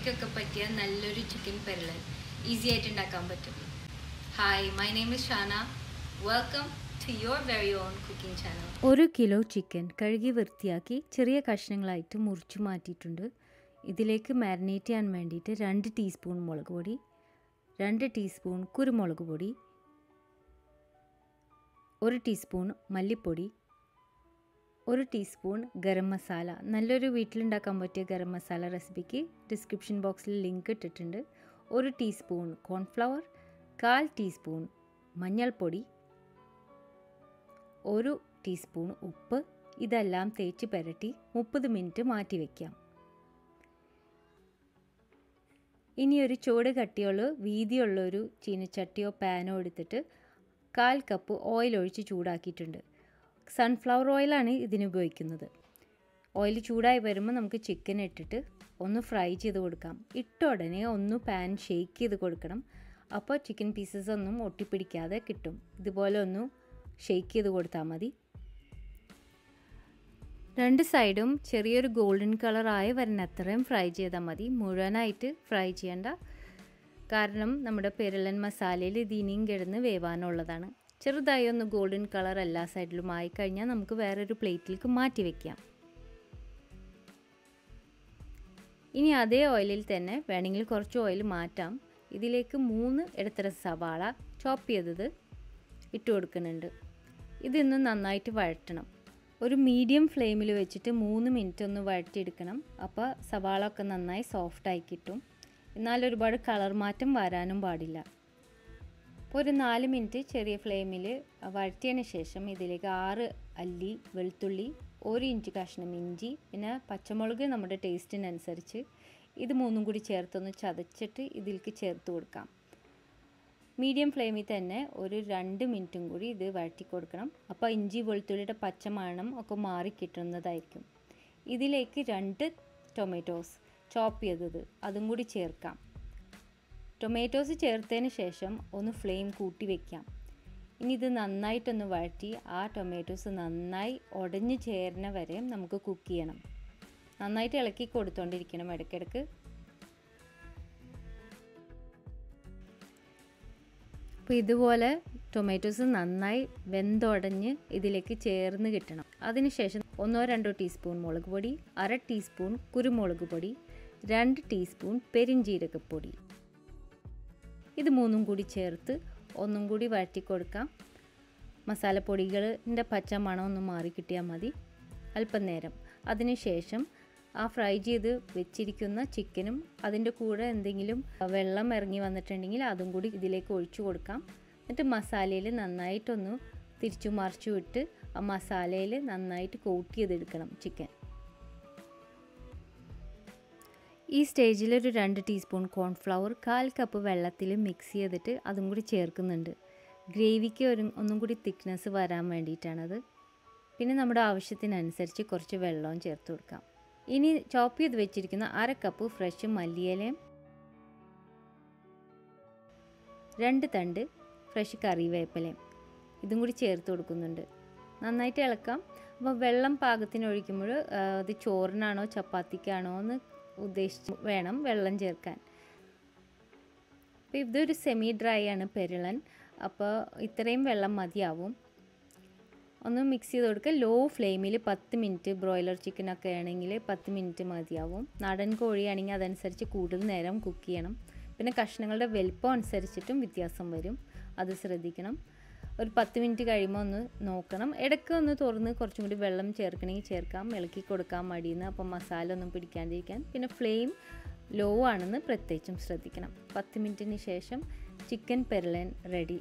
ബർത്ത്ഡേക്കൊക്കെ പറ്റിയ നല്ലൊരു chicken പെരളൻ easy ആയിട്ട് ഉണ്ടാക്കാൻ പറ്റും. Hi, my name is Shana. Welcome to your very own cooking channel. 1 kilo chicken കഴുകി വൃത്തിയാക്കി ചെറിയ കഷ്ണങ്ങളായിട്ട് മുറിച്ച് മാറ്റിയിട്ടുണ്ട്. ഇതിലേക്ക് മാരിനേറ്റ് ചെയ്യാൻ വേണ്ടിയിട്ട് 2 ടീസ്പൂൺ മുളക് പൊടി, 2 ടീസ്പൂൺ കുരുമുളക് പൊടി, 1 ടീസ്പൂൺ മല്ലിപ്പൊടി, 1 ടീസ്പൂൺ ഗരം മസാല. നല്ലൊരു വീട്ടിലുണ്ടാക്കാൻ പറ്റിയ ഗരം മസാല റെസിപ്പിക്ക് ഡിസ്ക്രിപ്ഷൻ ബോക്സിൽ ലിങ്ക് ഇട്ടിട്ടുണ്ട്. 1 ടീസ്പൂൺ കോൺഫ്ലവർ, 1/4 ടീസ്പൂൺ മഞ്ഞൾപ്പൊടി, 1 ടീസ്പൂൺ ഉപ്പ്. ഇതെല്ലാം തേച്ച് പുരട്ടി 30 മിനിറ്റ് മാറ്റി വയ്ക്കാം. ഇനി ഒരു ചൂട് കട്ടിയുള്ള വീതിയുള്ള ഒരു ചീനച്ചട്ടിയോ പാനോ എടുത്തിട്ട് 1/4 കപ്പ് ഓയിൽ ഒഴിച്ച് ചൂടാക്കിയിട്ടുണ്ട്. സൺഫ്ലവർ ഓയിലാണ് ഇതിന് ഉപയോഗിക്കുന്നത്. ഓയിൽ ചൂടായി വരുമ്പോൾ നമുക്ക് ചിക്കൻ ഇട്ടിട്ട് ഒന്ന് ഫ്രൈ ചെയ്ത് കൊടുക്കാം. ഇട്ട ഉടനെ ഒന്ന് പാൻ ഷേക്ക് ചെയ്ത് കൊടുക്കണം. അപ്പോൾ ചിക്കൻ പീസസ് ഒന്നും ഒട്ടിപ്പിടിക്കാതെ കിട്ടും. ഇതുപോലെ ഒന്ന് ഷേക്ക് ചെയ്ത് കൊടുത്താൽ മതി. 2 സൈഡും ചെറിയൊരു ഗോൾഡൻ കളറായി വരുന്നത്രയും ഫ്രൈ ചെയ്താൽ മതി. മുഴുവനായിട്ട് ഫ്രൈ ചെയ്യേണ്ട, കാരണം നമ്മുടെ പെരളൻ മസാലയിൽ ഇത് ഇനിയും കിടന്ന് വേവാനുള്ളതാണ്. ചെറുതായി ഒന്ന് ഗോൾഡൻ കളർ എല്ലാ സൈഡിലും ആയിക്കഴിഞ്ഞാൽ നമുക്ക് വേറൊരു പ്ലേറ്റിലേക്ക് മാറ്റി വയ്ക്കാം. ഇനി അതേ ഓയിലിൽ തന്നെ വേണമെങ്കിൽ കുറച്ച് ഓയിൽ മാറ്റാം. ഇതിലേക്ക് 3 ഇടത്തരം സവാള ചോപ്പ് ചെയ്തത് ഇട്ട് കൊടുക്കുന്നുണ്ട്. ഇതൊന്ന് നന്നായിട്ട് വഴറ്റണം. ഒരു മീഡിയം ഫ്ലെയിമിൽ വെച്ചിട്ട് 3 മിനിറ്റ് ഒന്ന് വഴറ്റിയെടുക്കണം. അപ്പോൾ സവാള ഒക്കെ നന്നായി സോഫ്റ്റായി കിട്ടും. എന്നാൽ ഒരുപാട് കളർ മാറ്റം വരാനും പാടില്ല. ഒരു 4 മിനിറ്റ് ചെറിയ ഫ്ലെയിമിൽ വഴറ്റിയതിന് ശേഷം ഇതിലേക്ക് 6 അല്ലി വെളുത്തുള്ളി, 1 ഇഞ്ച് കഷ്ണം ഇഞ്ചി, പിന്നെ പച്ചമുളക് നമ്മുടെ ടേസ്റ്റിനനുസരിച്ച് ഇത് 3 കൂടി ചേർത്തൊന്ന് ചതച്ചിട്ട് ഇതിലേക്ക് ചേർത്ത് കൊടുക്കാം. മീഡിയം ഫ്ലെയിമിൽ തന്നെ ഒരു 2 മിനിറ്റും കൂടി ഇത് വഴറ്റി കൊടുക്കണം. അപ്പോൾ ഇഞ്ചി വെളുത്തുള്ളിയുടെ പച്ചമണം ഒക്കെ മാറി കിട്ടുന്നതായിരിക്കും. ഇതിലേക്ക് 2 ടൊമാറ്റോസ് ചോപ്പ് ചെയ്തത് അതും കൂടി ചേർക്കാം. ടൊമാറ്റോസ് ചേർത്തതിന് ശേഷം ഒന്ന് ഫ്ലെയിം കൂട്ടി വയ്ക്കാം. ഇനി ഇത് നന്നായിട്ടൊന്ന് വഴറ്റി ആ ടൊമാറ്റോസ് നന്നായി ഉടഞ്ഞ് ചേരുന്ന വരെ നമുക്ക് കുക്ക് ചെയ്യണം. നന്നായിട്ട് ഇളക്കി കൊടുത്തോണ്ടിരിക്കണം ഇടയ്ക്കിടയ്ക്ക്. അപ്പോൾ ഇതുപോലെ ടൊമാറ്റോസ് നന്നായി വെന്തുടഞ്ഞ് ഇതിലേക്ക് ചേർന്ന് കിട്ടണം. അതിനുശേഷം 1-2 ടീസ്പൂൺ മുളക് പൊടി, 1/2 ടീസ്പൂൺ കുരുമുളക് പൊടി, 2 ടീസ്പൂൺ പെരിഞ്ജീരകപ്പൊടി, ഇത് 3 കൂടി ചേർത്ത് ഒന്നും കൂടി വഴറ്റി കൊടുക്കാം. മസാലപ്പൊടികളുടെ പച്ച മണം ഒന്ന് മാറി കിട്ടിയാൽ മതി അല്പം നേരം. അതിനുശേഷം ആ ഫ്രൈ ചെയ്ത് വെച്ചിരിക്കുന്ന ചിക്കനും അതിൻ്റെ കൂടെ എന്തെങ്കിലും വെള്ളം ഇറങ്ങി വന്നിട്ടുണ്ടെങ്കിൽ അതും കൂടി ഇതിലേക്ക് ഒഴിച്ചു കൊടുക്കാം. എന്നിട്ട് മസാലയിൽ നന്നായിട്ടൊന്ന് തിരിച്ചു മറിച്ചു വിട്ട് ആ മസാലയിൽ നന്നായിട്ട് കോട്ട് ചെയ്തെടുക്കണം ചിക്കൻ. ഈ സ്റ്റേജിൽ ഒരു 2 ടീസ്പൂൺ കോൺഫ്ലവർ 1/4 കപ്പ് വെള്ളത്തിൽ മിക്സ് ചെയ്തിട്ട് അതും കൂടി ചേർക്കുന്നുണ്ട്. ഗ്രേവിക്ക് ഒന്നും കൂടി തിക്നെസ് വരാൻ വേണ്ടിയിട്ടാണത്. പിന്നെ നമ്മുടെ ആവശ്യത്തിനനുസരിച്ച് കുറച്ച് വെള്ളവും ചേർത്ത് കൊടുക്കാം. ഇനി ചോപ്പ് ചെയ്ത് വെച്ചിരിക്കുന്ന 1/2 കപ്പ് ഫ്രഷ് മല്ലിയിലയും 2 തണ്ട് ഫ്രഷ് കറിവേപ്പിലയും ഇതും കൂടി ചേർത്ത് കൊടുക്കുന്നുണ്ട്. നന്നായിട്ട് ഇളക്കാം. അപ്പോൾ വെള്ളം പാകത്തിന് ഒഴിക്കുമ്പോൾ അത് ചോറിനാണോ ചപ്പാത്തിക്കാണോ എന്ന് ഉദ്ദേശിച്ച് വേണം വെള്ളം ചേർക്കാൻ. അപ്പോൾ ഇതൊരു സെമി ഡ്രൈ ആണ് പെരളൻ. അപ്പോൾ ഇത്രയും വെള്ളം മതിയാവും. ഒന്ന് മിക്സ് ചെയ്ത് കൊടുക്കുക. ലോ ഫ്ലെയിമിൽ 10 മിനിറ്റ്. ബ്രോയിലർ ചിക്കനൊക്കെ ആണെങ്കിൽ 10 മിനിറ്റ് മതിയാവും. നാടൻ കോഴിയാണെങ്കിൽ അതനുസരിച്ച് കൂടുതൽ നേരം കുക്ക് ചെയ്യണം. പിന്നെ കഷ്ണങ്ങളുടെ വലുപ്പം അനുസരിച്ചിട്ടും വ്യത്യാസം വരും, അത് ശ്രദ്ധിക്കണം. ഒരു 10 മിനിറ്റ് കഴിയുമ്പോൾ ഒന്ന് നോക്കണം. ഇടയ്ക്ക് ഒന്ന് തുറന്ന് കുറച്ചും കൂടി വെള്ളം ചേർക്കണമെങ്കിൽ ചേർക്കാം. ഇളക്കി കൊടുക്കാൻ മടിയെന്ന്, അപ്പോൾ മസാല ഒന്നും പിടിക്കാണ്ടിരിക്കാൻ. പിന്നെ ഫ്ലെയിം ലോ ആണെന്ന് പ്രത്യേകിച്ചും ശ്രദ്ധിക്കണം. 10 മിനിറ്റിന് ശേഷം ചിക്കൻ പെരളൻ റെഡി.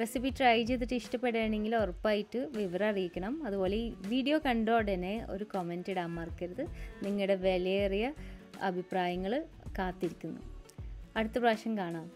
റെസിപ്പി ട്രൈ ചെയ്തിട്ട് ഇഷ്ടപ്പെടുകയാണെങ്കിൽ ഉറപ്പായിട്ട് വിവരം അറിയിക്കണം. അതുപോലെ ഈ വീഡിയോ കണ്ട ഉടനെ ഒരു കമൻറ്റ് ഇടാൻ മറക്കരുത്. നിങ്ങളുടെ വിലയേറിയ അഭിപ്രായങ്ങൾ കാത്തിരിക്കുന്നു. അടുത്ത പ്രാവശ്യം കാണാം.